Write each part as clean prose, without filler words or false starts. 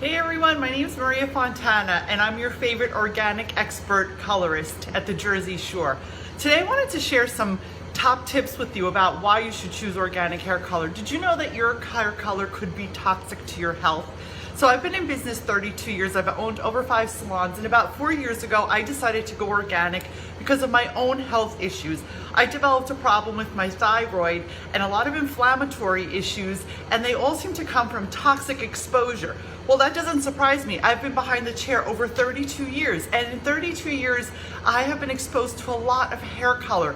Hey everyone, my name is Maria Fontana and I'm your favorite organic expert colorist at the Jersey Shore. Today I wanted to share some top tips with you about why you should choose organic hair color. Did you know that your hair color could be toxic to your health? So I've been in business 32 years. I've owned over 5 salons, and about 4 years ago I decided to go organic because of my own health issues. I developed a problem with my thyroid and a lot of inflammatory issues, and they all seem to come from toxic exposure. Well, that doesn't surprise me. I've been behind the chair over 32 years, and in 32 years I have been exposed to a lot of hair color.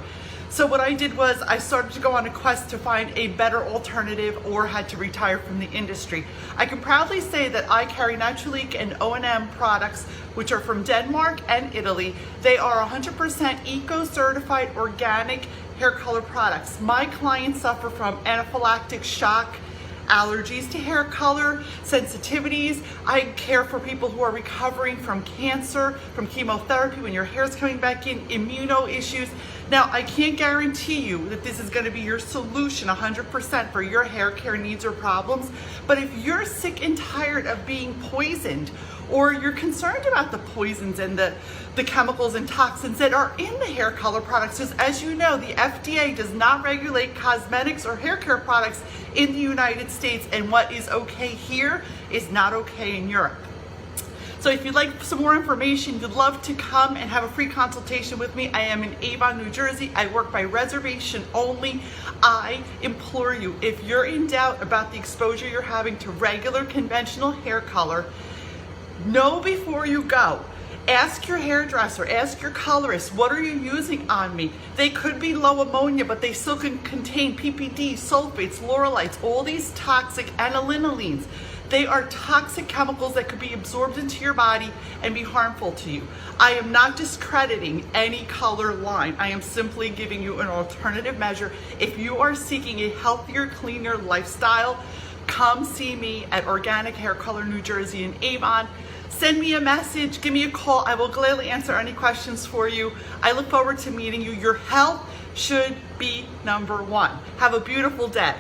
So what I did was I started to go on a quest to find a better alternative, or had to retire from the industry. I can proudly say that I carry Naturalique and O&M products, which are from Denmark and Italy. They are 100% eco-certified organic hair color products. My clients suffer from anaphylactic shock, allergies to hair color, sensitivities. I care for people who are recovering from cancer, from chemotherapy, when your hair's coming back in, immuno issues. Now, I can't guarantee you that this is going to be your solution 100% for your hair care needs or problems, but if you're sick and tired of being poisoned, or you're concerned about the poisons and the chemicals and toxins that are in the hair color products, because as you know, the FDA does not regulate cosmetics or hair care products in the United States, and what is okay here is not okay in Europe. So if you'd like some more information, you'd love to come and have a free consultation with me. I am in Avon, New Jersey. I work by reservation only. I implore you, if you're in doubt about the exposure you're having to regular conventional hair color, know before you go. Ask your hairdresser, ask your colorist, what are you using on me? They could be low ammonia, but they still can contain PPD, sulfates, laurelites, all these toxic anilinolines. They are toxic chemicals that could be absorbed into your body and be harmful to you. I am not discrediting any color line. I am simply giving you an alternative measure. If you are seeking a healthier, cleaner lifestyle, come see me at Organic Hair Color New Jersey in Avon. Send me a message, give me a call. I will gladly answer any questions for you. I look forward to meeting you. Your health should be number one. Have a beautiful day.